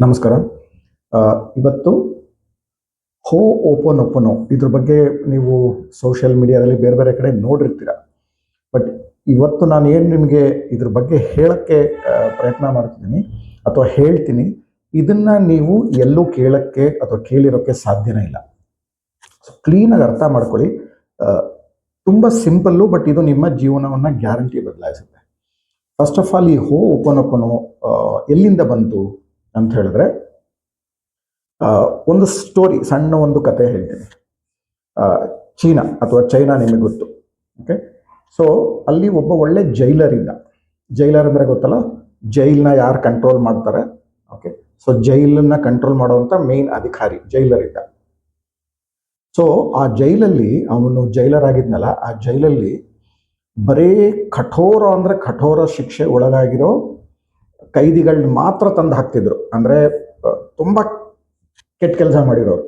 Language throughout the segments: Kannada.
ನಮಸ್ಕಾರ. ಇವತ್ತು ಹೋ ಓಪನ್ ಓಪನೋ ಇದ್ರ ಬಗ್ಗೆ ನೀವು ಸೋಷಿಯಲ್ ಮೀಡಿಯಾದಲ್ಲಿ ಬೇರೆ ಬೇರೆ ಕಡೆ ನೋಡಿರ್ತೀರ. ಬಟ್ ಇವತ್ತು ನಾನು ಏನು ನಿಮಗೆ ಇದ್ರ ಬಗ್ಗೆ ಹೇಳಕ್ಕೆ ಪ್ರಯತ್ನ ಮಾಡ್ತಿದ್ದೀನಿ ಅಥವಾ ಹೇಳ್ತೀನಿ, ಇದನ್ನು ನೀವು ಎಲ್ಲೂ ಕೇಳಕ್ಕೆ ಅಥವಾ ಕೇಳಿರೋಕ್ಕೆ ಸಾಧ್ಯನೇ ಇಲ್ಲ. ಸೊ ಕ್ಲೀನಾಗಿ ಅರ್ಥ ಮಾಡ್ಕೊಳ್ಳಿ. ತುಂಬ ಸಿಂಪಲ್ಲು, ಬಟ್ ಇದು ನಿಮ್ಮ ಜೀವನವನ್ನು ಗ್ಯಾರಂಟಿ ಬದಲಾಯಿಸುತ್ತೆ. ಫಸ್ಟ್ ಆಫ್ ಆಲ್, ಈ ಹೋ ಓಪನ್ ಓಪನೋ ಎಲ್ಲಿಂದ ಬಂತು ಅಂತ ಹೇಳಿದ್ರೆ, ಒಂದು ಸ್ಟೋರಿ, ಸಣ್ಣ ಒಂದು ಕತೆ ಹೇಳ್ತೀನಿ. ಚೀನಾ ಅಥವಾ ಚೈನಾ ನಿಮಗೆ ಗೊತ್ತು. ಓಕೆ, ಸೊ ಅಲ್ಲಿ ಒಬ್ಬ ಒಳ್ಳೆ ಜೈಲರ್ ಇದ್ದ. ಜೈಲರ್ ಅಂದರೆ ಗೊತ್ತಲ್ಲ, ಜೈಲನ್ನ ಯಾರು ಕಂಟ್ರೋಲ್ ಮಾಡ್ತಾರೆ. ಓಕೆ, ಸೊ ಜೈಲನ್ನ ಕಂಟ್ರೋಲ್ ಮಾಡುವಂಥ ಮೇನ್ ಅಧಿಕಾರಿ ಜೈಲರ್ ಇದ್ದ. ಸೊ ಆ ಜೈಲಲ್ಲಿ ಅವನು ಜೈಲರ್ ಆಗಿದ್ನಲ್ಲ, ಆ ಜೈಲಲ್ಲಿ ಬರೀ ಕಠೋರ ಅಂದರೆ ಕಠೋರ ಶಿಕ್ಷೆ ಒಳಗಾಗಿರೋ ಕೈದಿಗಳನ್ನ ಮಾತ್ರ ತಂದು ಹಾಕ್ತಿದ್ರು. ಅಂದರೆ ತುಂಬ ಕೆಟ್ಟ ಕೆಲಸ ಮಾಡಿರೋರು,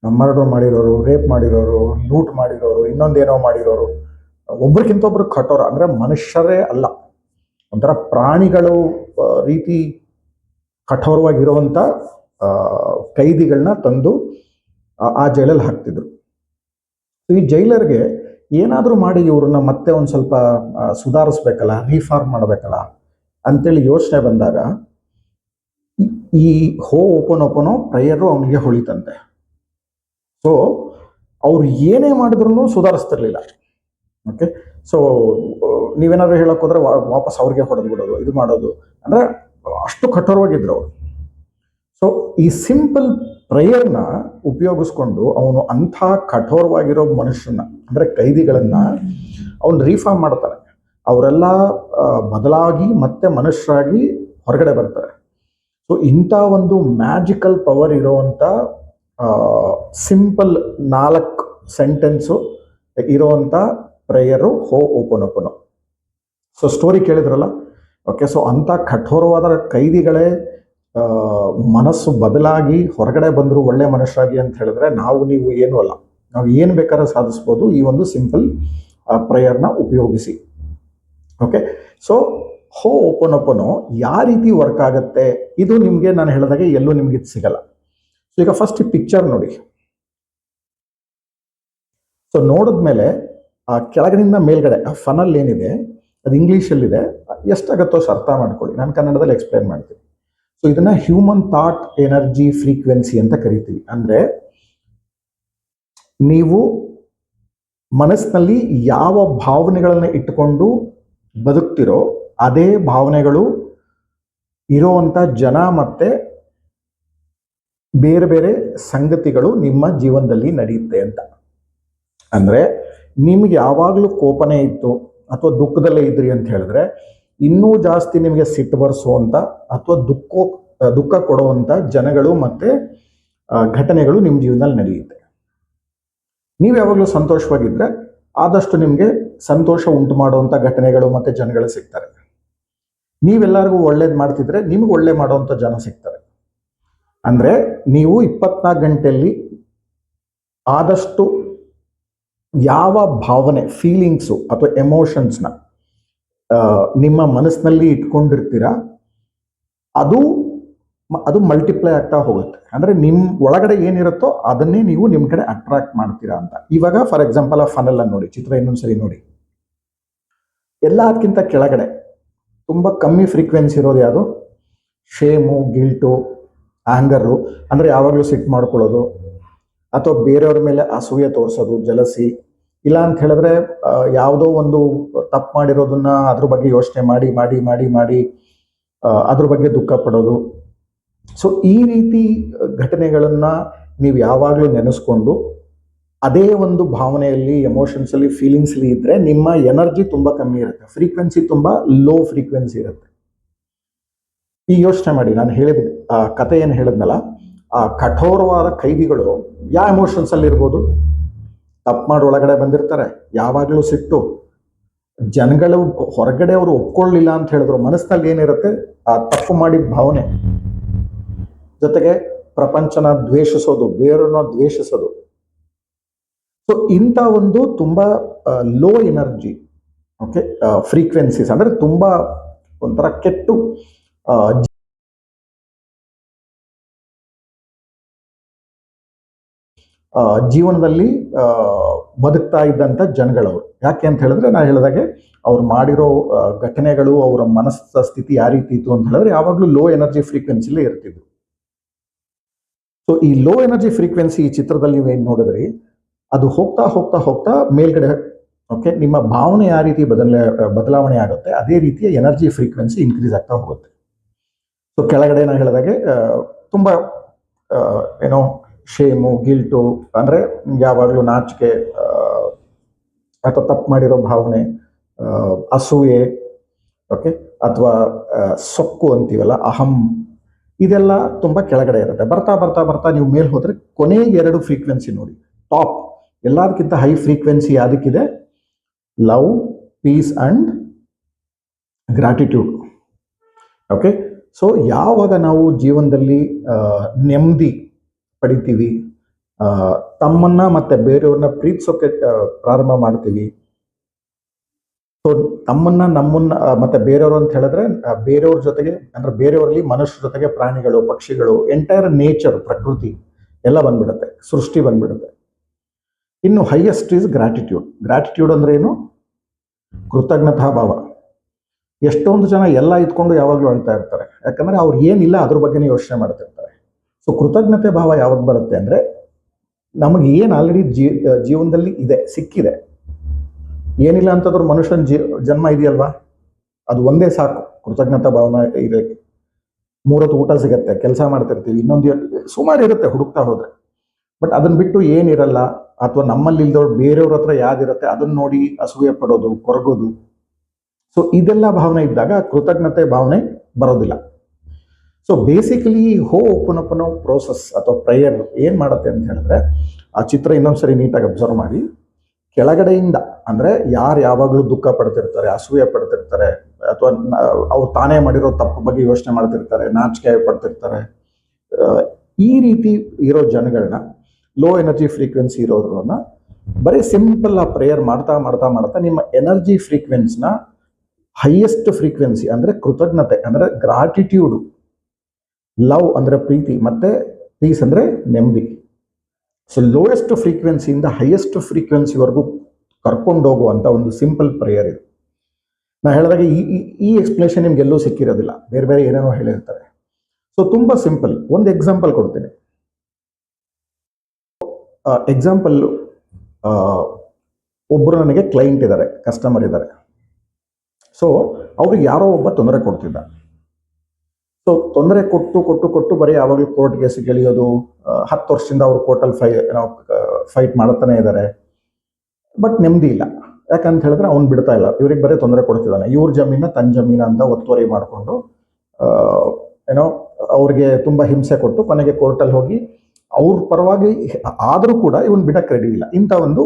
ಮರ್ಡರ್ ಮಾಡಿರೋರು, ರೇಪ್ ಮಾಡಿರೋರು, ಲೂಟ್ ಮಾಡಿರೋರು, ಇನ್ನೊಂದೇನೋ ಮಾಡಿರೋರು, ಒಬ್ರಿಗಿಂತ ಒಬ್ರು ಕಠೋರ, ಅಂದರೆ ಮನುಷ್ಯರೇ ಅಲ್ಲ, ಒಂಥರ ಪ್ರಾಣಿಗಳು ರೀತಿ ಕಠೋರವಾಗಿರುವಂಥ ಕೈದಿಗಳನ್ನ ತಂದು ಆ ಜೈಲಲ್ಲಿ ಹಾಕ್ತಿದ್ರು. ಈ ಜೈಲರ್ಗೆ ಏನಾದರೂ ಮಾಡಿ ಇವ್ರನ್ನ ಮತ್ತೆ ಒಂದು ಸ್ವಲ್ಪ ಸುಧಾರಿಸ್ಬೇಕಲ್ಲ, ರೀಫಾರ್ಮ್ ಮಾಡಬೇಕಲ್ಲ ಅಂತೇಳಿ ಯೋಚನೆ ಬಂದಾಗ ಈ ಹೋ ಓಪನ್ ಓಪನೋ ಪ್ರೇಯರು ಅವನಿಗೆ ಹೊಳಿತಂತೆ. ಸೊ ಅವ್ರು ಏನೇ ಮಾಡಿದ್ರು ಸುಧಾರಿಸ್ತಿರ್ಲಿಲ್ಲ. ಓಕೆ, ಸೊ ನೀವೇನಾದ್ರು ಹೇಳಕ್ ಹೋದ್ರೆ ವಾಪಸ್ ಅವ್ರಿಗೆ ಹೊಡೆದು ಬಿಡೋದು, ಇದು ಮಾಡೋದು, ಅಂದರೆ ಅಷ್ಟು ಕಠೋರವಾಗಿದ್ರು ಅವರು. ಸೊ ಈ ಸಿಂಪಲ್ ಪ್ರೇಯರ್ನ ಉಪಯೋಗಿಸ್ಕೊಂಡು ಅವನು ಅಂಥ ಕಠೋರವಾಗಿರೋ ಮನುಷ್ಯನ, ಅಂದರೆ ಕೈದಿಗಳನ್ನ ಅವನು ರೀಫಾರ್ಮ್ ಮಾಡ್ತಾನೆ. ಅವರೆಲ್ಲ ಬದಲಾಗಿ ಮತ್ತೆ ಮನುಷ್ಯರಾಗಿ ಹೊರಗಡೆ ಬರ್ತಾರೆ. ಸೊ ಇಂಥ ಒಂದು ಮ್ಯಾಜಿಕಲ್ ಪವರ್ ಇರೋವಂಥ ಸಿಂಪಲ್ 4 ಸೆಂಟೆನ್ಸು ಇರೋವಂಥ ಪ್ರೇಯರು ಹೋ ಓಪನ್ ಓಪನು. ಸೊ ಸ್ಟೋರಿ ಕೇಳಿದ್ರಲ್ಲ. ಓಕೆ, ಸೊ ಅಂಥ ಕಠೋರವಾದ ಕೈದಿಗಳೇ ಮನಸ್ಸು ಬದಲಾಗಿ ಹೊರಗಡೆ ಬಂದರು ಒಳ್ಳೆ ಮನುಷ್ಯರಾಗಿ ಅಂತ ಹೇಳಿದ್ರೆ, ನಾವು ನೀವು ಏನೂ ಅಲ್ಲ, ನಾವು ಏನು ಬೇಕಾದ್ರೂ ಸಾಧಿಸ್ಬೋದು ಈ ಒಂದು ಸಿಂಪಲ್ ಪ್ರೇಯರ್ನ ಉಪಯೋಗಿಸಿ. ಓಕೆ, ಸೊ ಹೋ ಓಪನ್ ಓಪನೋ ಯಾವ ರೀತಿ ವರ್ಕ್ ಆಗುತ್ತೆ, ಇದು ನಿಮಗೆ ನಾನು ಹೇಳಿದಾಗೆ ಎಲ್ಲೂ ನಿಮ್ಗೆ ಇದು ಸಿಗಲ್ಲ. ಸೊ ಈಗ ಫಸ್ಟ್ ಈ ಪಿಕ್ಚರ್ ನೋಡಿ. ಸೊ ನೋಡಿದ್ಮೇಲೆ ಆ ಕೆಳಗಡೆಯಿಂದ ಮೇಲ್ಗಡೆ ಆ ಫನಲ್ ಏನಿದೆ ಅದು ಇಂಗ್ಲೀಷಲ್ಲಿದೆ, ಎಷ್ಟಾಗತ್ತೋ ಅಷ್ಟು ಅರ್ಥ ಮಾಡ್ಕೊಳ್ಳಿ, ನಾನು ಕನ್ನಡದಲ್ಲಿ ಎಕ್ಸ್ಪ್ಲೈನ್ ಮಾಡ್ತೀನಿ. ಸೊ ಇದನ್ನ ಹ್ಯೂಮನ್ ಥಾಟ್ ಎನರ್ಜಿ ಫ್ರೀಕ್ವೆನ್ಸಿ ಅಂತ ಕರಿತೀವಿ. ಅಂದರೆ ನೀವು ಮನಸ್ಸಿನಲ್ಲಿ ಯಾವ ಭಾವನೆಗಳನ್ನ ಇಟ್ಟುಕೊಂಡು ಬದುಕ್ತಿರೋ ಅದೇ ಭಾವನೆಗಳು ಇರೋವಂಥ ಜನ ಮತ್ತೆ ಬೇರೆ ಬೇರೆ ಸಂಗತಿಗಳು ನಿಮ್ಮ ಜೀವನದಲ್ಲಿ ನಡೆಯುತ್ತೆ ಅಂತ. ಅಂದರೆ ನಿಮ್ಗೆ ಯಾವಾಗಲೂ ಕೋಪನೇ ಇತ್ತು ಅಥವಾ ದುಃಖದಲ್ಲೇ ಇದ್ರಿ ಅಂತ ಹೇಳಿದ್ರೆ, ಇನ್ನೂ ಜಾಸ್ತಿ ನಿಮಗೆ ಸಿಟ್ಟು ಬರೆಸುವಂಥ ಅಥವಾ ದುಃಖ ಕೊಡುವಂಥ ಜನಗಳು ಮತ್ತು ಘಟನೆಗಳು ನಿಮ್ಮ ಜೀವನದಲ್ಲಿ ನಡೆಯುತ್ತೆ. ನೀವು ಯಾವಾಗಲೂ ಸಂತೋಷವಾಗಿದ್ದರೆ ಆದಷ್ಟು ನಿಮಗೆ ಸಂತೋಷ ಉಂಟು ಮಾಡುವಂಥ ಘಟನೆಗಳು ಮತ್ತು ಜನಗಳು ಸಿಗ್ತಾರೆ. ನೀವೆಲ್ಲರಿಗೂ ಒಳ್ಳೇದು ಮಾಡ್ತಿದ್ರೆ ನಿಮ್ಗೆ ಒಳ್ಳೆ ಮಾಡುವಂಥ ಜನ ಸಿಗ್ತಾರೆ. ಅಂದರೆ ನೀವು 24 ಗಂಟೆಯಲ್ಲಿ ಆದಷ್ಟು ಯಾವ ಭಾವನೆ, ಫೀಲಿಂಗ್ಸು ಅಥವಾ ಎಮೋಷನ್ಸ್ನ ನಿಮ್ಮ ಮನಸ್ಸಿನಲ್ಲಿ ಇಟ್ಕೊಂಡಿರ್ತೀರ, ಅದು ಮಲ್ಟಿಪ್ಲೈ ಆಗ್ತಾ ಹೋಗುತ್ತೆ. ಅಂದರೆ ನಿಮ್ಮ ಒಳಗಡೆ ಏನಿರುತ್ತೋ ಅದನ್ನೇ ನೀವು ನಿಮ್ಮ ಕಡೆ ಅಟ್ರಾಕ್ಟ್ ಮಾಡ್ತೀರಾ ಅಂತ. ಇವಾಗ ಫಾರ್ ಎಕ್ಸಾಂಪಲ್ ಆ ಫನಲ್ ಅನ್ನು ನೋಡಿ, ಚಿತ್ರ ಇನ್ನೊಂದ್ಸರಿ ನೋಡಿ. ಎಲ್ಲದಕ್ಕಿಂತ ಕೆಳಗಡೆ ತುಂಬ ಕಮ್ಮಿ ಫ್ರೀಕ್ವೆನ್ಸಿ ಇರೋದು ಯಾವುದು? ಶೇಮು, ಗಿಲ್ಟು, ಆಂಗರು, ಅಂದರೆ ಯಾವಾಗಲೂ ಸಿಟ್ಟು ಮಾಡ್ಕೊಳ್ಳೋದು ಅಥವಾ ಬೇರೆಯವ್ರ ಮೇಲೆ ಅಸೂಯೆ ತೋರಿಸೋದು, ಜಲಸಿ. ಇಲ್ಲ ಅಂತ ಹೇಳಿದ್ರೆ ಯಾವುದೋ ಒಂದು ತಪ್ಪು ಮಾಡಿರೋದನ್ನ ಅದ್ರ ಬಗ್ಗೆ ಯೋಚನೆ ಮಾಡಿ ಮಾಡಿ ಮಾಡಿ ಮಾಡಿ ಅದ್ರ ಬಗ್ಗೆ ದುಃಖ ಪಡೋದು. ಸೊ ಈ ರೀತಿ ಘಟನೆಗಳನ್ನು ನೀವು ಯಾವಾಗಲೂ ನೆನೆಸ್ಕೊಂಡು ಅದೇ ಒಂದು ಭಾವನೆಯಲ್ಲಿ, ಎಮೋಷನ್ಸಲ್ಲಿ, ಫೀಲಿಂಗ್ಸಲ್ಲಿ ಇದ್ದರೆ ನಿಮ್ಮ ಎನರ್ಜಿ ತುಂಬ ಕಮ್ಮಿ ಇರುತ್ತೆ, ಫ್ರೀಕ್ವೆನ್ಸಿ ತುಂಬ ಲೋ ಫ್ರೀಕ್ವೆನ್ಸಿ ಇರುತ್ತೆ. ಈಗ ಯೋಚನೆ ಮಾಡಿ, ನಾನು ಹೇಳಿದ ಕತೆ ಏನು ಹೇಳಿದ್ನಲ್ಲ, ಆ ಕಠೋರವಾದ ಕೈದಿಗಳು ಯಾವ ಎಮೋಷನ್ಸಲ್ಲಿ ಇರ್ಬೋದು? ತಪ್ಪು ಮಾಡಿ ಒಳಗಡೆ ಬಂದಿರ್ತಾರೆ, ಯಾವಾಗಲೂ ಸಿಟ್ಟು, ಜನಗಳು ಹೊರಗಡೆ ಅವರು ಒಪ್ಕೊಳ್ಳಿಲ್ಲ ಅಂತ ಹೇಳಿದ್ರು, ಮನಸ್ಸಿನಲ್ಲಿ ಏನಿರುತ್ತೆ? ಆ ತಪ್ಪು ಮಾಡಿದ ಭಾವನೆ, ಜೊತೆಗೆ ಪ್ರಪಂಚನ ದ್ವೇಷಿಸೋದು, ಬೇರೆಯವ್ರನ್ನ ದ್ವೇಷಿಸೋದು. ಸೊ ಇಂಥ ಒಂದು ತುಂಬ ಲೋ ಎನರ್ಜಿ, ಓಕೆ, ಫ್ರೀಕ್ವೆನ್ಸೀಸ್, ಅಂದರೆ ತುಂಬ ಒಂಥರ ಕೆಟ್ಟು ಜೀವನದಲ್ಲಿ ಬದುಕ್ತಾ ಇದ್ದಂಥ ಜನಗಳವರು. ಯಾಕೆ ಅಂತ ಹೇಳಿದ್ರೆ ನಾನು ಹೇಳಿದಾಗೆ ಅವ್ರು ಮಾಡಿರೋ ಘಟನೆಗಳು, ಅವರ ಮನಸ್ಸ ಸ್ಥಿತಿ ಯಾವ ರೀತಿ ಇತ್ತು ಅಂತ ಹೇಳಿದ್ರೆ ಯಾವಾಗಲೂ ಲೋ ಎನರ್ಜಿ ಫ್ರೀಕ್ವೆನ್ಸಿಲೇ ಇರ್ತಿದ್ರು. ಸೊ ಈ ಲೋ ಎನರ್ಜಿ ಫ್ರೀಕ್ವೆನ್ಸಿ ಈ ಚಿತ್ರದಲ್ಲಿ ನೀವು ಏನು ನೋಡಿದ್ರಿ, ಅದು ಹೋಗ್ತಾ ಹೋಗ್ತಾ ಹೋಗ್ತಾ ಮೇಲ್ಗಡೆ, ಓಕೆ, ನಿಮ್ಮ ಭಾವನೆ ಯಾವ ರೀತಿ ಬದಲಾವಣೆ ಆಗುತ್ತೆ ಅದೇ ರೀತಿಯ ಎನರ್ಜಿ ಫ್ರೀಕ್ವೆನ್ಸಿ ಇನ್ಕ್ರೀಸ್ ಆಗ್ತಾ ಹೋಗುತ್ತೆ. ಸೊ ಕೆಳಗಡೆ ನಾನು ಹೇಳಿದಾಗೆ ತುಂಬ ಏನೋ ಶೇಮು, ಗಿಲ್ಟು, ಅಂದರೆ ಯಾವಾಗಲೂ ನಾಚಿಕೆ ಅಥವಾ ತಪ್ಪು ಮಾಡಿರೋ ಭಾವನೆ, ಅಸೂಯೆ, ಓಕೆ, ಅಥವಾ ಸೊಕ್ಕು ಅಂತೀವಲ್ಲ, ಅಹಂ, ಇದೆಲ್ಲ ತುಂಬ ಕೆಳಗಡೆ ಇರುತ್ತೆ. ಬರ್ತಾ ಬರ್ತಾ ಬರ್ತಾ ನೀವು ಮೇಲೆ ಹೋದರೆ ಕೊನೆಗೆ 2 ಫ್ರೀಕ್ವೆನ್ಸಿ ನೋಡಿ. ಟಾಪ್ ಎಲ್ಲದಕ್ಕಿಂತ ಹೈ ಫ್ರೀಕ್ವೆನ್ಸಿ ಯಾವುದಕ್ಕಿದೆ? Love, peace and gratitude. Okay, so ಯಾವಾಗ ನಾವು ಜೀವನದಲ್ಲಿ ನೆಮ್ಮದಿ ಪಡಿತೀವಿ, ತಮ್ಮನ್ನ ಮತ್ತೆ ಬೇರೆಯವ್ರನ್ನ ಪ್ರೀತಿಸೋಕೆ ಪ್ರಾರಂಭ ಮಾಡ್ತೀವಿ. ಸೊ ನಮ್ಮನ್ನ ಮತ್ತೆ ಬೇರೆಯವರು ಅಂತ ಹೇಳಿದ್ರೆ ಬೇರೆಯವ್ರ ಜೊತೆಗೆ, ಅಂದ್ರೆ ಬೇರೆಯವರಲ್ಲಿ ಮನುಷ್ಯರ ಜೊತೆಗೆ ಪ್ರಾಣಿಗಳು, ಪಕ್ಷಿಗಳು, ಎಂಟೈರ್ ನೇಚರ್, ಪ್ರಕೃತಿ ಎಲ್ಲ ಬಂದ್ಬಿಡುತ್ತೆ, ಸೃಷ್ಟಿ ಬಂದ್ಬಿಡುತ್ತೆ. ಇನ್ನು ಹೈಯೆಸ್ಟ್ ಈಸ್ ಗ್ರಾಟಿಟ್ಯೂಡ್. ಗ್ರಾಟಿಟ್ಯೂಡ್ ಅಂದ್ರೆ ಏನು? ಕೃತಜ್ಞತಾ ಭಾವ. ಎಷ್ಟೊಂದು ಜನ ಎಲ್ಲ ಇದ್ಕೊಂಡು ಯಾವಾಗಲೂ ಅಳ್ತಾ ಇರ್ತಾರೆ, ಯಾಕಂದ್ರೆ ಅವ್ರು ಏನಿಲ್ಲ ಅದ್ರ ಬಗ್ಗೆನೇ ಯೋಚನೆ ಮಾಡ್ತಿರ್ತಾರೆ. ಸೊ ಕೃತಜ್ಞತೆ ಭಾವ ಯಾವಾಗ ಬರುತ್ತೆ ಅಂದ್ರೆ, ನಮಗೆ ಏನು ಆಲ್ರೆಡಿ ಜೀವನದಲ್ಲಿ ಇದೆ, ಸಿಕ್ಕಿದೆ, ಏನಿಲ್ಲ ಅಂತಂದ್ರೆ ಮನುಷ್ಯನ ಜನ್ಮ ಇದೆಯಲ್ವಾ, ಅದು ಒಂದೇ ಸಾಕು ಕೃತಜ್ಞತಾ ಭಾವನ ಇರೋಕ್ಕೆ. 3 ಹೊತ್ತು ಊಟ ಸಿಗತ್ತೆ, ಕೆಲಸ ಮಾಡ್ತಿರ್ತೀವಿ, ಇನ್ನೊಂದು ಸುಮಾರು ಇರುತ್ತೆ ಹುಡುಕ್ತಾ ಹೋದ್ರೆ. ಬಟ್ ಅದನ್ನ ಬಿಟ್ಟು ಏನಿರಲ್ಲ, ಅಥವಾ ನಮ್ಮಲ್ಲಿ ಇಲ್ದವ್ರು ಬೇರೆಯವ್ರ ಹತ್ರ ಯಾವ್ದಿರುತ್ತೆ ಅದನ್ನ ನೋಡಿ ಅಸೂಯೆ ಪಡೋದು, ಕೊರಗೋದು. ಸೊ ಇದೆಲ್ಲ ಭಾವನೆ ಇದ್ದಾಗ ಕೃತಜ್ಞತೆ ಭಾವನೆ ಬರೋದಿಲ್ಲ. ಸೊ ಬೇಸಿಕಲಿ ಓಪನ್ ಪ್ರೋಸೆಸ್ ಅಥವಾ ಪ್ರೇಯರ್ ಏನು ಮಾಡುತ್ತೆ ಅಂತ ಹೇಳಿದ್ರೆ, ಆ ಚಿತ್ರ ಇನ್ನೊಂದ್ಸರಿ ನೀಟಾಗಿ ಅಬ್ಸರ್ವ್ ಮಾಡಿ. ಕೆಳಗಡೆಯಿಂದ, ಅಂದರೆ ಯಾರು ಯಾವಾಗಲೂ ದುಃಖ ಪಡ್ತಿರ್ತಾರೆ, ಅಸೂಯೆ ಪಡ್ತಿರ್ತಾರೆ, ಅಥವಾ ಅವ್ರು ತಾನೇ ಮಾಡಿರೋ ತಪ್ಪು ಬಗ್ಗೆ ಯೋಚನೆ ಮಾಡ್ತಿರ್ತಾರೆ, ನಾಚಿಕೆ ಪಡ್ತಿರ್ತಾರೆ, ಈ ರೀತಿ ಇರೋ ಜನಗಳನ್ನ, ಲೋ ಎನರ್ಜಿ ಫ್ರೀಕ್ವೆನ್ಸಿ ಇರೋದ್ರನ್ನ ಬರೀ ಸಿಂಪಲ್ ಆ ಪ್ರೇಯರ್ ಮಾಡ್ತಾ ಮಾಡ್ತಾ ಮಾಡ್ತಾ ನಿಮ್ಮ ಎನರ್ಜಿ ಫ್ರೀಕ್ವೆನ್ಸ್ನ ಹೈಯೆಸ್ಟ್ ಫ್ರೀಕ್ವೆನ್ಸಿ ಅಂದರೆ ಕೃತಜ್ಞತೆ ಅಂದರೆ ಗ್ರಾಟಿಟ್ಯೂಡು, ಲವ್ ಅಂದರೆ ಪ್ರೀತಿ, ಮತ್ತೆ ಪೀಸ್ ಅಂದರೆ ನೆಮ್ಮದಿ. ಸೊ ಲೋಯೆಸ್ಟ್ ಫ್ರೀಕ್ವೆನ್ಸಿಯಿಂದ ಹೈಯೆಸ್ಟ್ ಫ್ರೀಕ್ವೆನ್ಸಿವರೆಗೂ ಕರ್ಕೊಂಡು ಹೋಗುವಂಥ ಒಂದು ಸಿಂಪಲ್ ಪ್ರೇಯರ್ ಇದು. ನಾನು ಹೇಳಿದಾಗ ಈ ಎಕ್ಸ್ಪ್ಲೇಷನ್ ನಿಮ್ಗೆಲ್ಲೂ ಸಿಕ್ಕಿರೋದಿಲ್ಲ, ಬೇರೆ ಬೇರೆ ಏನೇನೋ ಹೇಳಿರ್ತಾರೆ. ಸೊ ತುಂಬ ಸಿಂಪಲ್. ಒಂದು ಎಕ್ಸಾಂಪಲ್ ಕೊಡ್ತೀನಿ. ಎಕ್ಸಾಂಪಲ್, ಒಬ್ಬರು ನನಗೆ ಕ್ಲೈಂಟ್ ಇದ್ದಾರೆ, ಕಸ್ಟಮರ್ ಇದ್ದಾರೆ. ಸೊ ಅವ್ರಿಗೆ ಯಾರೋ ಒಬ್ಬ ತೊಂದರೆ ಕೊಡ್ತಿದ್ದ. ಸೊ ತೊಂದರೆ ಕೊಟ್ಟು ಬರೀ ಯಾವಾಗಲೂ ಕೋರ್ಟ್ ಕೇಸ್ ಗೆಳೆಯೋದು, 10 ವರ್ಷದಿಂದ ಅವರು ಕೋರ್ಟಲ್ಲಿ ಫೈಟ್ ಮಾಡ್ತಾನೆ ಇದ್ದಾರೆ. ಬಟ್ ನೆಮ್ಮದಿ ಇಲ್ಲ. ಯಾಕಂತ ಹೇಳಿದ್ರೆ ಅವ್ನು ಬಿಡ್ತಾ ಇಲ್ಲ, ಇವ್ರಿಗೆ ಬರೀ ತೊಂದರೆ ಕೊಡ್ತಿದ್ದಾನೆ. ಇವ್ರ ಜಮೀನ ತನ್ನ ಜಮೀನ ಅಂತ ಒತ್ತುವರಿ ಮಾಡಿಕೊಂಡು ಅವ್ರಿಗೆ ತುಂಬ ಹಿಂಸೆ ಕೊಟ್ಟು ಕೊನೆಗೆ ಕೋರ್ಟಲ್ಲಿ ಹೋಗಿ ಅವ್ರ ಪರವಾಗಿ ಆದರೂ ಕೂಡ ಇವನು ಬಿಡಕ್ಕೆ ರೆಡಿ ಇಲ್ಲ. ಇಂಥ ಒಂದು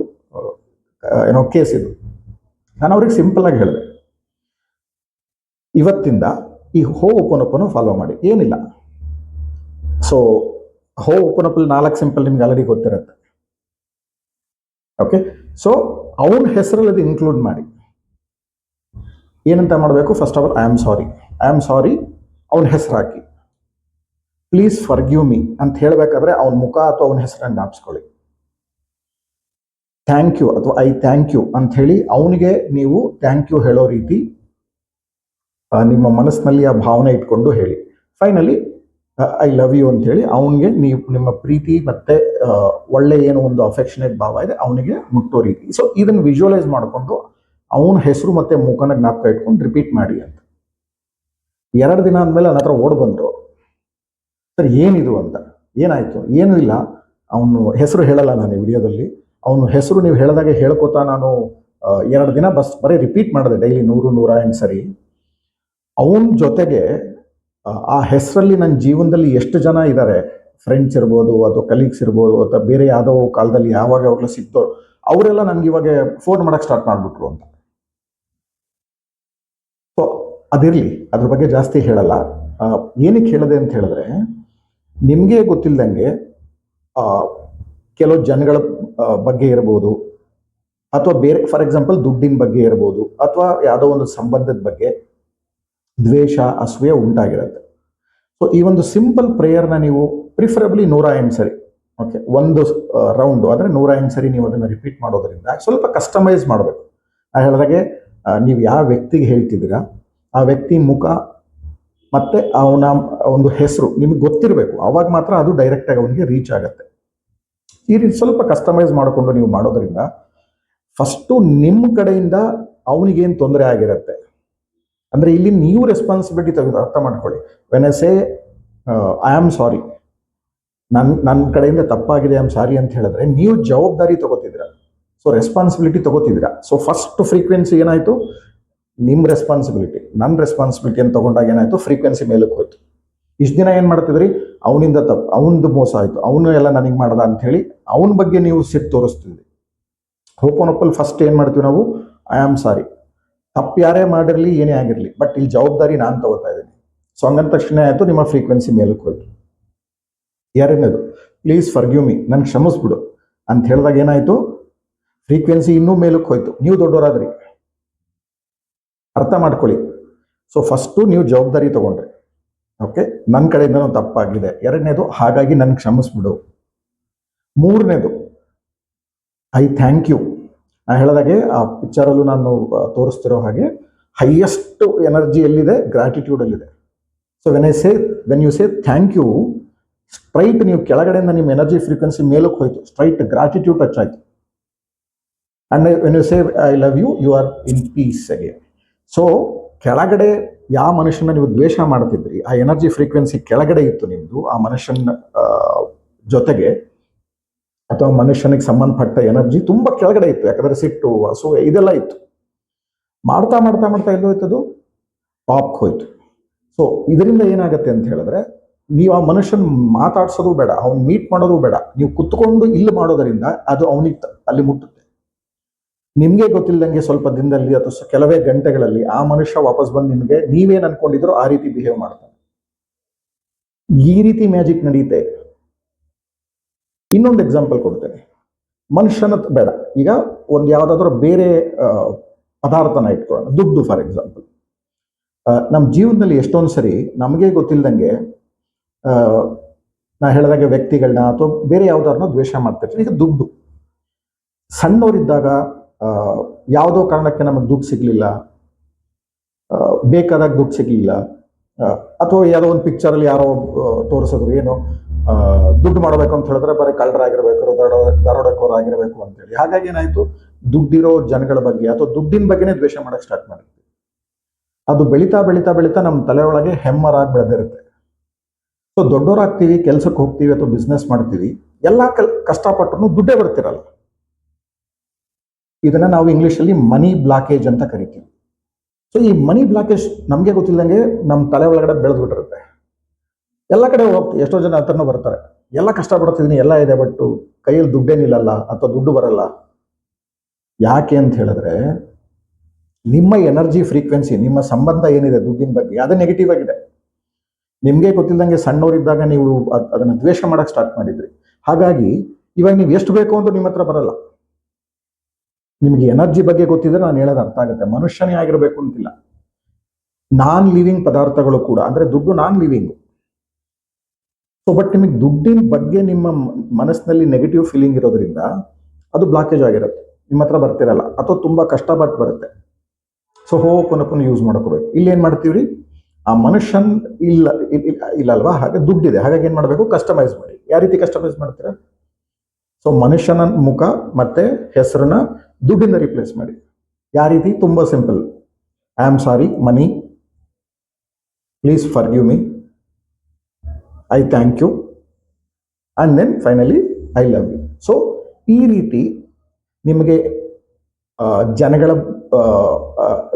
ಕೇಸ್ ಇದು. ನಾನು ಅವ್ರಿಗೆ ಸಿಂಪಲ್ ಆಗಿ ಹೇಳಿದೆ, ಇವತ್ತಿಂದ ಈ ಓಪನ್ ಫಾಲೋ ಮಾಡಿ, ಏನಿಲ್ಲ. ಸೊ ಓಪನ್ 4 ಸಿಂಪಲ್ ನಿಮ್ಗೆ ಆಲ್ರೆಡಿ ಗೊತ್ತಿರುತ್ತೆ. ಓಕೆ, ಸೊ ಅವನ ಹೆಸರಲ್ಲಿ ಅದು ಇನ್ಕ್ಲೂಡ್ ಮಾಡಿ. ಏನಂತ ಮಾಡಬೇಕು? First of all I am ಸಾರಿ ಅವನ ಹೆಸರು ಹಾಕಿ. ಪ್ಲೀಸ್ ಫರ್ಗಿವ್ ಮೀ ಅಂತ ಹೇಳಬೇಕಾದ್ರೆ ಅವನ ಮುಖ ಅಥವಾ ಅವನ ಹೆಸರನ್ನು ಜ್ಞಾಪಿಸ್ಕೊಳ್ಳಿ. ಥ್ಯಾಂಕ್ ಯು ಅಥವಾ ಐ ಥ್ಯಾಂಕ್ ಯು ಅಂತ ಹೇಳಿ ಅವನಿಗೆ ನೀವು ಥ್ಯಾಂಕ್ ಯು ಹೇಳೋ ರೀತಿ ನಿಮ್ಮ ಮನಸ್ಸಿನಲ್ಲಿ ಆ ಭಾವನೆ ಇಟ್ಕೊಂಡು ಹೇಳಿ. ಫೈನಲಿ ಐ ಲವ್ ಯು ಅಂತ ಹೇಳಿ ಅವನಿಗೆ ನೀವು ನಿಮ್ಮ ಪ್ರೀತಿ ಮತ್ತೆ ಒಳ್ಳೆ ಏನು ಒಂದು ಅಫೆಕ್ಷನೇಟ್ ಭಾವ ಇದೆ ಅವನಿಗೆ ಮುಟ್ಟೋ ರೀತಿ. ಸೊ ಇದನ್ನು ವಿಜುವಲೈಸ್ ಮಾಡಿಕೊಂಡು ಅವನ ಹೆಸರು ಮತ್ತೆ ಮುಖನ ಜ್ಞಾಪಕ ಇಟ್ಕೊಂಡು ರಿಪೀಟ್ ಮಾಡಿ ಅಂತ. 2 ದಿನ ಆದಮೇಲೆ ನನ್ನ ಹತ್ರ ಓಡ್ ಬಂದರು, ಸರ್ ಏನಿದು ಅಂತ. ಏನಾಯಿತು? ಏನೂ ಇಲ್ಲ, ಅವನು ಹೆಸರು ಹೇಳಲ್ಲ ನಾನು ಈ ವಿಡಿಯೋದಲ್ಲಿ. ಅವನು ಹೆಸರು ನೀವು ಹೇಳಿದಾಗೆ ಹೇಳ್ಕೊತಾ ನಾನು 2 ದಿನ ಬರೀ ರಿಪೀಟ್ ಮಾಡಿದೆ, ಡೈಲಿ 100-108 ಸರಿ. ಅವನ ಜೊತೆಗೆ ಆ ಹೆಸರಲ್ಲಿ ನನ್ನ ಜೀವನದಲ್ಲಿ ಎಷ್ಟು ಜನ ಇದ್ದಾರೆ, ಫ್ರೆಂಡ್ಸ್ ಇರ್ಬೋದು ಅಥವಾ ಕಲೀಗ್ಸ್ ಇರ್ಬೋದು ಅಥವಾ ಬೇರೆ ಯಾವುದೋ ಕಾಲದಲ್ಲಿ ಯಾವಾಗಲೂ ಸಿಕ್ತೋರು, ಅವರೆಲ್ಲ ನನಗೆ ಇವಾಗ ಫೋನ್ ಮಾಡೋಕ್ಕೆ ಸ್ಟಾರ್ಟ್ ಮಾಡಿಬಿಟ್ರು ಅಂತ. ಸೊ ಅದಿರಲಿ, ಅದ್ರ ಬಗ್ಗೆ ಜಾಸ್ತಿ ಹೇಳಲ್ಲ. ಏನಕ್ಕೆ ಹೇಳಿದೆ ಅಂತ ಹೇಳಿದ್ರೆ, ನಿಮಗೆ ಗೊತ್ತಿಲ್ಲದಂಗೆ ಕೆಲವು ಜನಗಳ ಬಗ್ಗೆ ಇರ್ಬೋದು, ಅಥವಾ ಬೇರೆ ಫಾರ್ ಎಕ್ಸಾಂಪಲ್ ದುಡ್ಡಿನ ಬಗ್ಗೆ ಇರ್ಬೋದು, ಅಥವಾ ಯಾವುದೋ ಒಂದು ಸಂಬಂಧದ ಬಗ್ಗೆ ದ್ವೇಷ, ಅಸೂಯೆ ಉಂಟಾಗಿರುತ್ತೆ. ಸೊ ಈ ಒಂದು ಸಿಂಪಲ್ ಪ್ರೇಯರ್ನ ನೀವು ಪ್ರಿಫರಬಲಿ 108 ಸರಿ ಓಕೆ, ಒಂದು ರೌಂಡು ಅಂದರೆ 108 ಸರಿ ನೀವು ಅದನ್ನು ರಿಪೀಟ್ ಮಾಡೋದ್ರಿಂದ ಸ್ವಲ್ಪ ಕಸ್ಟಮೈಸ್ ಮಾಡಬೇಕು. ನಾನು ಹೇಳಿದಾಗೆ ನೀವು ಯಾವ ವ್ಯಕ್ತಿಗೆ ಹೇಳ್ತಿದ್ದೀರಾ ಆ ವ್ಯಕ್ತಿ ಮುಖ ಮತ್ತು ಅವನ ಒಂದು ಹೆಸರು ನಿಮಗೆ ಗೊತ್ತಿರಬೇಕು. ಆವಾಗ ಮಾತ್ರ ಅದು ಡೈರೆಕ್ಟಾಗಿ ಅವನಿಗೆ ರೀಚ್ ಆಗುತ್ತೆ. ಈ ರೀತಿ ಸ್ವಲ್ಪ ಕಸ್ಟಮೈಸ್ ಮಾಡಿಕೊಂಡು ನೀವು ಮಾಡೋದ್ರಿಂದ ಫಸ್ಟು ನಿಮ್ಮ ಕಡೆಯಿಂದ ಅವನಿಗೇನು ತೊಂದರೆ ಆಗಿರುತ್ತೆ ಅಂದರೆ ಇಲ್ಲಿ ನೀವು ರೆಸ್ಪಾನ್ಸಿಬಿಲಿಟಿ ತೆಗೆದು ಅರ್ಥ ಮಾಡ್ಕೊಳ್ಳಿ. When I say I am ಸಾರಿ, ನನ್ನ ಕಡೆಯಿಂದ ತಪ್ಪಾಗಿದೆ ಐ ಆಮ್ ಸಾರಿ ಅಂತ ಹೇಳಿದ್ರೆ ನೀವು ಜವಾಬ್ದಾರಿ ತಗೋತಿದ್ದೀರ, ಸೊ ರೆಸ್ಪಾನ್ಸಿಬಿಲಿಟಿ ತಗೋತಿದ್ದೀರಾ. ಸೊ ಫಸ್ಟ್ ಫ್ರೀಕ್ವೆನ್ಸಿ ಏನಾಯಿತು, ನಿಮ್ಮ ರೆಸ್ಪಾನ್ಸಿಬಿಲಿಟಿ. ನನ್ನ ರೆಸ್ಪಾನ್ಸಿಬಿಲಿಟಿ ಅಂತ ತಗೊಂಡಾಗ ಏನಾಯಿತು, ಫ್ರೀಕ್ವೆನ್ಸಿ ಮೇಲಕ್ಕೆ ಹೋಯ್ತು. ಇಷ್ಟು ದಿನ ಏನು ಮಾಡ್ತಿದ್ರಿ, ಅವನಿಂದ ತಪ್ಪು, ಅವನದು ಮೋಸ ಆಯಿತು, ಅವನು ಎಲ್ಲ ನನಗೆ ಮಾಡ್ದ ಅಂಥೇಳಿ ಅವನ ಬಗ್ಗೆ ನೀವು ಸಿಟ್ಟು ತೋರಿಸ್ತಿದ್ರಿ. ಹೋಪೋನೊಪ್ಪಲ್ಲಿ ಫಸ್ಟ್ ಏನು ಮಾಡ್ತೀವಿ ನಾವು, ಐ ಆಮ್ ಸಾರಿ, ತಪ್ಪು ಯಾರೇ ಮಾಡಿರಲಿ ಏನೇ ಆಗಿರಲಿ, ಬಟ್ ಇಲ್ಲಿ ಜವಾಬ್ದಾರಿ ನಾನು ತಗೋತಾ ಇದ್ದೀನಿ. ಸೊ ಹಂಗಂದ ತಕ್ಷಣ ಆಯಿತು ನಿಮ್ಮ ಫ್ರೀಕ್ವೆನ್ಸಿ ಮೇಲಕ್ಕೆ ಹೋಯ್ತು. ಎರಡನೇದು, ಪ್ಲೀಸ್ ಫರ್ಗಿವ್ ಮೀ, ನನ್ಗೆ ಕ್ಷಮಿಸ್ಬಿಡು ಅಂತ ಹೇಳಿದಾಗ ಏನಾಯಿತು, ಫ್ರೀಕ್ವೆನ್ಸಿ ಇನ್ನೂ ಮೇಲಕ್ಕೆ ಹೋಯ್ತು. ನೀವು ದೊಡ್ಡವರಾದ್ರಿ, ಅರ್ಥ ಮಾಡ್ಕೊಳ್ಳಿ. ಸೊ ಫಸ್ಟು ನೀವು ಜವಾಬ್ದಾರಿ ತಗೊಂಡ್ರಿ, ಓಕೆ, ನನ್ನ ಕಡೆಯಿಂದ ತಪ್ಪಾಗಿದೆ. ಎರಡನೇದು, ಹಾಗಾಗಿ ನನ್ಗೆ ಕ್ಷಮಿಸ್ಬಿಡು. ಮೂರನೇದು, ಐ ಥ್ಯಾಂಕ್ ಯು. ನಾನು ಹೇಳಿದಾಗೆ ಆ ಪಿಕ್ಚರಲ್ಲೂ ನಾನು ತೋರಿಸ್ತಿರೋ ಹಾಗೆ ಹೈಯೆಸ್ಟ್ ಎನರ್ಜಿ ಎಲ್ಲಿದೆ, ಗ್ರಾಟಿಟ್ಯೂಡಲ್ಲಿದೆ. So when you say thank you, straight ನೀವು ಕೆಳಗಡೆಯಿಂದ ನಿಮ್ಮ ಎನರ್ಜಿ ಫ್ರೀಕ್ವೆನ್ಸಿ ಮೇಲಕ್ಕೆ ಹೋಯ್ತು, ಸ್ಟ್ರೈಟ್ ಗ್ರಾಟಿಟ್ಯೂಡ್ ಟಚ್ ಆಯಿತು. And when you say I love you, you are in peace again. So ಕೆಳಗಡೆ ಯಾವ ಮನುಷ್ಯನ ನೀವು ದ್ವೇಷ ಮಾಡ್ತಿದ್ರಿ, ಆ ಎನರ್ಜಿ ಫ್ರೀಕ್ವೆನ್ಸಿ ಕೆಳಗಡೆ ಇತ್ತು ನಿಮ್ಮದು. ಆ ಮನುಷ್ಯನ ಜೊತೆಗೆ ಅಥವಾ ಮನುಷ್ಯನಿಗೆ ಸಂಬಂಧಪಟ್ಟ ಎನರ್ಜಿ ತುಂಬ ಕೆಳಗಡೆ ಇತ್ತು, ಯಾಕಂದರೆ ಸಿಟ್ಟು, ಅಸೂಯೆ ಇದೆಲ್ಲ ಇತ್ತು. ಮಾಡ್ತಾ ಮಾಡ್ತಾ ಮಾಡ್ತಾ ಎಲ್ಲೋಯ್ತದು, ಟಾಪ್ಗೆ ಹೋಯ್ತು. ಸೊ ಇದರಿಂದ ಏನಾಗುತ್ತೆ ಅಂತ ಹೇಳಿದ್ರೆ, ನೀವು ಆ ಮನುಷ್ಯನ ಮಾತಾಡ್ಸೋದು ಬೇಡ, ಅವ್ನು ಮೀಟ್ ಮಾಡೋದು ಬೇಡ, ನೀವು ಕುತ್ಕೊಂಡು ಇಲ್ಲಿ ಮಾಡೋದರಿಂದ ಅದು ಅವನಿಗೆ ಅಲ್ಲಿ ಮುಟ್ಟುತ್ತೆ. ನಿಮಗೆ ಗೊತ್ತಿಲ್ಲದಂಗೆ ಸ್ವಲ್ಪ ದಿನದಲ್ಲಿ ಅಥವಾ ಕೆಲವೇ ಗಂಟೆಗಳಲ್ಲಿ ಆ ಮನುಷ್ಯ ವಾಪಸ್ ಬಂದು ನಿಮಗೆ ನೀವೇನು ಅನ್ಕೊಂಡಿದ್ರೋ ಆ ರೀತಿ ಬಿಹೇವ್ ಮಾಡ್ತಾನೆ. ಈ ರೀತಿ ಮ್ಯಾಜಿಕ್ ನಡೆಯುತ್ತೆ. ಇನ್ನೊಂದು ಎಕ್ಸಾಂಪಲ್ ಕೊಡ್ತೇನೆ. ಮನುಷ್ಯನ ಬೇಡ, ಈಗ ಒಂದು ಯಾವುದಾದ್ರೂ ಬೇರೆ ಪದಾರ್ಥನ ಇಟ್ಕೊಳ್ಳೋಣ, ದುಡ್ಡು ಫಾರ್ ಎಕ್ಸಾಂಪಲ್. ನಮ್ಮ ಜೀವನದಲ್ಲಿ ಎಷ್ಟೊಂದು ಸರಿ ನಮಗೆ ಗೊತ್ತಿಲ್ಲದಂಗೆ ನಾ ಹೇಳಿದಾಗೆ ವ್ಯಕ್ತಿಗಳನ್ನ ಅಥವಾ ಬೇರೆ ಯಾವ್ದಾರನ್ನ ದ್ವೇಷ ಮಾಡ್ತಿರ್ತೀವಿ. ಈಗ ದುಡ್ಡು, ಸಣ್ಣವರಿದ್ದಾಗ ಯಾವುದೋ ಕಾರಣಕ್ಕೆ ನಮಗೆ ದುಡ್ಡು ಸಿಗಲಿಲ್ಲ, ಬೇಕಾದಾಗ ದುಡ್ಡು ಸಿಗಲಿಲ್ಲ, ಅಥವಾ ಯಾವುದೋ ಒಂದು ಪಿಕ್ಚರಲ್ಲಿ ಯಾರೋ ತೋರಿಸಿದ್ರು ಏನು ದುಡ್ಡು ಮಾಡಬೇಕು ಅಂತ ಹೇಳಿದ್ರೆ ಬರೀ ಕಳ್ಳರಾಗಿರ್ಬೇಕು, ದರೋಡೆಕೋರಾಗಿರ್ಬೇಕು ಅಂತೇಳಿ. ಹಾಗಾಗಿ ಏನಾಯಿತು, ದುಡ್ಡಿರೋ ಜನಗಳ ಬಗ್ಗೆ ಅಥವಾ ದುಡ್ಡಿನ ಬಗ್ಗೆನೇ ದ್ವೇಷ ಮಾಡೋಕ್ಕೆ ಸ್ಟಾರ್ಟ್ ಮಾಡಿದ್ವಿ. ಅದು ಬೆಳೀತಾ ಬೆಳೀತಾ ಬೆಳೀತಾ ನಮ್ಮ ತಲೆ ಒಳಗೆ ಹೆಮ್ಮರಾಗಿ ಬೆಳೆದಿರುತ್ತೆ. ಸೊ ದೊಡ್ಡವರಾಗ್ತೀವಿ, ಕೆಲಸಕ್ಕೆ ಹೋಗ್ತೀವಿ ಅಥವಾ ಬಿಸ್ನೆಸ್ ಮಾಡ್ತೀವಿ, ಎಲ್ಲ ಕಷ್ಟಪಟ್ಟರು ದುಡ್ಡೇ ಬರ್ತಿರಲ್ಲ. ಇದನ್ನು ನಾವು ಇಂಗ್ಲೀಷಲ್ಲಿ ಮನಿ ಬ್ಲಾಕೇಜ್ ಅಂತ ಕರಿತೀವಿ. ಸೊ ಈ ಮನಿ ಬ್ಲಾಕೇಜ್ ನಮಗೆ ಗೊತ್ತಿಲ್ಲದಂಗೆ ನಮ್ಮ ತಲೆ ಒಳಗಡೆ ಬೆಳೆದ್ಬಿಟ್ಟಿರುತ್ತೆ. ಎಲ್ಲ ಕಡೆ ಹೋಗ್ತೀವಿ, ಎಷ್ಟೋ ಜನ ಹತ್ರನೂ ಬರ್ತಾರೆ, ಎಲ್ಲ ಕಷ್ಟಪಡ್ತಿದ್ದೀನಿ, ಎಲ್ಲ ಇದೆ, ಬಟ್ ಕೈಯಲ್ಲಿ ದುಡ್ಡೇ ನಿಲ್ಲಲ್ಲ ಅಥವಾ ದುಡ್ಡು ಬರಲ್ಲ. ಯಾಕೆ ಅಂತ ಹೇಳಿದ್ರೆ ನಿಮ್ಮ ಎನರ್ಜಿ ಫ್ರೀಕ್ವೆನ್ಸಿ, ನಿಮ್ಮ ಸಂಬಂಧ ಏನಿದೆ ದುಡ್ಡಿನ ಬಗ್ಗೆ ಅದು ನೆಗೆಟಿವ್ ಆಗಿದೆ. ನಿಮಗೆ ಗೊತ್ತಿಲ್ಲದಂಗೆ ಸಣ್ಣವರಿದ್ದಾಗ ನೀವು ಅದನ್ನು ದ್ವೇಷ ಮಾಡೋಕ್ಕೆ ಸ್ಟಾರ್ಟ್ ಮಾಡಿದ್ರಿ. ಹಾಗಾಗಿ ಇವಾಗ ನೀವು ಎಷ್ಟು ಬೇಕು ಅಂತ ನಿಮ್ಮ ಹತ್ರ ಬರಲ್ಲ. ನಿಮಗೆ ಎನರ್ಜಿ ಬಗ್ಗೆ ಗೊತ್ತಿದ್ರೆ ನಾನು ಹೇಳೋದು ಅರ್ಥ ಆಗುತ್ತೆ. ಮನುಷ್ಯನೇ ಆಗಿರಬೇಕು ಅಂತಿಲ್ಲ, ನಾನ್ ಲಿವಿಂಗ್ ಪದಾರ್ಥಗಳು ಕೂಡ, ಅಂದರೆ ದುಡ್ಡು ನಾನ್ ಲಿವಿಂಗು. ಸೊ ಬಟ್ ನಿಮಗೆ ದುಡ್ಡಿನ ಬಗ್ಗೆ ನಿಮ್ಮ ಮನಸ್ಸಿನಲ್ಲಿ ನೆಗೆಟಿವ್ ಫೀಲಿಂಗ್ ಇರೋದ್ರಿಂದ ಅದು ಬ್ಲಾಕೇಜ್ ಆಗಿರುತ್ತೆ, ನಿಮ್ಮ ಹತ್ರ ಬರ್ತಿರಲ್ಲ ಅಥವಾ ತುಂಬ ಕಷ್ಟಪಟ್ಟು ಬರುತ್ತೆ. ಸೊ ಪುನಃ ಯೂಸ್ ಮಾಡ್ಕೋಬೇಕು. ಇಲ್ಲಿ ಏನು ಮಾಡ್ತೀವ್ರಿ, ಆ ಮನುಷ್ಯನ್ ಇಲ್ಲ ಅಲ್ವಾ, ಹಾಗೆ ದುಡ್ಡಿದೆ, ಹಾಗಾಗಿ ಏನು ಮಾಡಬೇಕು, ಕಸ್ಟಮೈಸ್ ಮಾಡಿ. ಯಾವ ರೀತಿ ಕಸ್ಟಮೈಸ್ ಮಾಡ್ತೀರಾ? ಸೊ ಮನುಷ್ಯನ ಮುಖ ಮತ್ತೆ ಹೆಸರನ್ನ ದುಡ್ಡಿಂದ ರಿಪ್ಲೇಸ್ ಮಾಡಿ. ಯಾವ ರೀತಿ? ತುಂಬ simple. I am sorry money, please forgive me, I thank you, and then finally I love you. So ಈ ರೀತಿ ನಿಮಗೆ ಜನಗಳ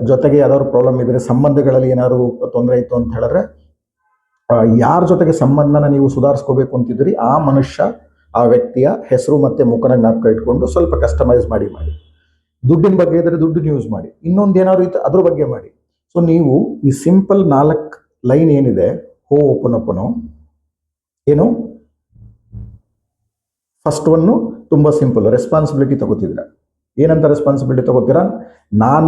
ಜೊತೆಗೆ ಯಾವ್ದಾದ್ರು ಪ್ರಾಬ್ಲಮ್ ಇದ್ದರೆ, ಸಂಬಂಧಗಳಲ್ಲಿ ಏನಾದ್ರು ತೊಂದರೆ ಇತ್ತು ಅಂತ ಹೇಳಿದ್ರೆ, ಯಾರ ಜೊತೆಗೆ ಸಂಬಂಧನ ನೀವು ಸುಧಾರಿಸ್ಕೋಬೇಕು ಅಂತಿದ್ದೀರಿ ಆ ಮನುಷ್ಯ, ಆ ವ್ಯಕ್ತಿಯ ಹೆಸರು ಮತ್ತು ಮುಖನ ಜ್ಞಾಪಕ ಇಟ್ಕೊಂಡು ಸ್ವಲ್ಪ ಕಸ್ಟಮೈಸ್ ಮಾಡಿ. ದುಡ್ಡಿನ ಬಗ್ಗೆ ಇದ್ದರೆ ದುಡ್ಡನ್ನ ಯೂಸ್ ಮಾಡಿ, ಇನ್ನೊಂದು ಏನಾದ್ರು ಇತ್ತು ಅದ್ರ ಬಗ್ಗೆ ಮಾಡಿ. ಸೊ ನೀವು ಈ ಸಿಂಪಲ್ 4 ಲೈನ್ ಏನಿದೆ, ಓಪನಪ್ಪನು ಏನು, ಫಸ್ಟ್ ಒನ್ನು ತುಂಬ ಸಿಂಪಲ್, ರೆಸ್ಪಾನ್ಸಿಬಿಲಿಟಿ ತಗೋತಿದ್ದೀರಾ. ಏನಂತ ರೆಸ್ಪಾನ್ಸಿಬಿಲಿಟಿ ತಗೋತೀರಾ? ನಾನ್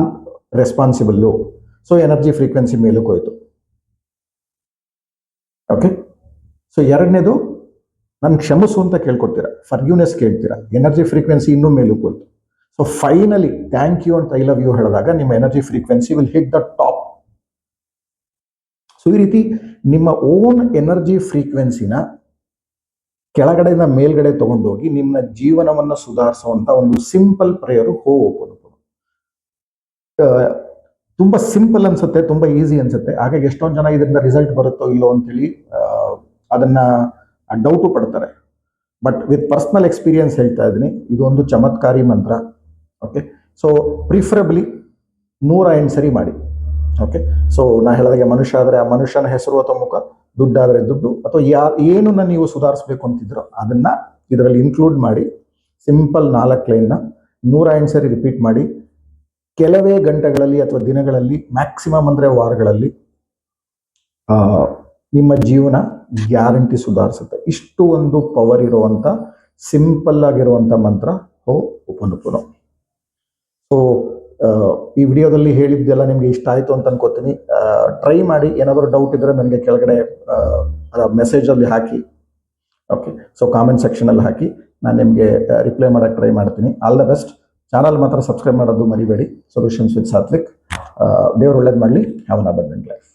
ರೆಸ್ಪಾನ್ಸಿಬಲ್ಲು. ಸೊ ಎನರ್ಜಿ ಫ್ರೀಕ್ವೆನ್ಸಿ ಮೇಲಕ್ಕೆ ಹೋಯ್ತು. ಓಕೆ. ಸೊ ಎರಡನೇದು, ನಾನು ಕ್ಷಮಿಸು ಅಂತ ಕೇಳ್ಕೊಡ್ತೀರಾ, ಫರ್ಗ್ಯೂನೆಸ್ ಕೇಳ್ತೀರಾ, ಎನರ್ಜಿ ಫ್ರೀಕ್ವೆನ್ಸಿ ಇನ್ನೂ ಮೇಲಕ್ಕೆ ಹೋಯ್ತು. ಸೊ ಫೈನಲಿ ಥ್ಯಾಂಕ್ ಯು ಅಂತ ಐ ಲವ್ ಯು ಹೇಳಿದಾಗ ನಿಮ್ಮ energy frequency will hit the top. So ಈ ರೀತಿ ನಿಮ್ಮ ಓನ್ ಎನರ್ಜಿ ಫ್ರೀಕ್ವೆನ್ಸಿನ ಕೆಳಗಡೆಯಿಂದ ಮೇಲ್ಗಡೆ ತಗೊಂಡೋಗಿ ನಿಮ್ಮ ಜೀವನವನ್ನು ಸುಧಾರಿಸುವಂತ ಒಂದು ಸಿಂಪಲ್ ಪ್ರೇಯರು ಹೋಗೋದು. ತುಂಬಾ ಸಿಂಪಲ್ ಅನ್ಸುತ್ತೆ, ತುಂಬಾ ಈಸಿ ಅನ್ಸುತ್ತೆ. ಹಾಗಾಗಿ ಎಷ್ಟೊಂದು ಜನ ಇದರಿಂದ ರಿಸಲ್ಟ್ ಬರುತ್ತೋ ಇಲ್ಲೋ ಅಂತೇಳಿ ಅದನ್ನ ಡೌಟು ಪಡ್ತಾರೆ. ಬಟ್ ವಿತ್ ಪರ್ಸನಲ್ ಎಕ್ಸ್ಪೀರಿಯನ್ಸ್ ಹೇಳ್ತಾ ಇದ್ದೀನಿ, ಇದೊಂದು ಚಮತ್ಕಾರಿ ಮಂತ್ರ. ಓಕೆ, ಸೊ ಪ್ರಿಫರಬ್ಲಿ 108 ಸರಿ ಮಾಡಿ. ಓಕೆ, ಸೊ ನಾ ಹೇಳಿದಾಗೆ ಮನುಷ್ಯ ಆದರೆ ಆ ಮನುಷ್ಯನ ಹೆಸರು ಅಥವಾ ಮುಖ, ದುಡ್ಡಾದರೆ ದುಡ್ಡು, ಅಥವಾ ಏನನ್ನ ನೀವು ಸುಧಾರಿಸಬೇಕು ಅಂತಿದ್ರೋ ಅದನ್ನ ಇದರಲ್ಲಿ ಇನ್ಕ್ಲೂಡ್ ಮಾಡಿ ಸಿಂಪಲ್ 4 ಲೈನ್ನ 108 ಸರಿ ರಿಪೀಟ್ ಮಾಡಿ. ಕೆಲವೇ ಗಂಟೆಗಳಲ್ಲಿ ಅಥವಾ ದಿನಗಳಲ್ಲಿ, ಮ್ಯಾಕ್ಸಿಮಮ್ ಅಂದರೆ ವಾರಗಳಲ್ಲಿ ನಿಮ್ಮ ಜೀವನ ಗ್ಯಾರಂಟಿ ಸುಧಾರಿಸುತ್ತೆ. ಇಷ್ಟು ಒಂದು ಪವರ್ ಇರುವಂಥ ಸಿಂಪಲ್ ಆಗಿರುವಂಥ ಮಂತ್ರ ಹೋ ಉಪನುಪುನು. ಸೊ ಈ ವಿಡಿಯೋದಲ್ಲಿ ಹೇಳಿದ್ದೆಲ್ಲ ನಿಮಗೆ ಇಷ್ಟ ಆಯಿತು ಅಂತ ಅನ್ಕೋತೀನಿ. ಟ್ರೈ ಮಾಡಿ. ಏನಾದರೂ ಡೌಟ್ ಇದ್ದರೆ ನನಗೆ ಕೆಳಗಡೆ ಮೆಸೇಜಲ್ಲಿ ಹಾಕಿ. ಓಕೆ, ಸೊ ಕಾಮೆಂಟ್ ಸೆಕ್ಷನಲ್ಲಿ ಹಾಕಿ, ನಾನು ನಿಮಗೆ ರಿಪ್ಲೈ ಮಾಡೋಕ್ಕೆ ಟ್ರೈ ಮಾಡ್ತೀನಿ. All the best. ಚಾನಲ್ ಮಾತ್ರ ಸಬ್ಸ್ಕ್ರೈಬ್ ಮಾಡೋದು ಮರಿಬೇಡಿ. Solutions with Satvik. ದೇವರು ಒಳ್ಳೇದು ಮಾಡಲಿ. Have an abundant life.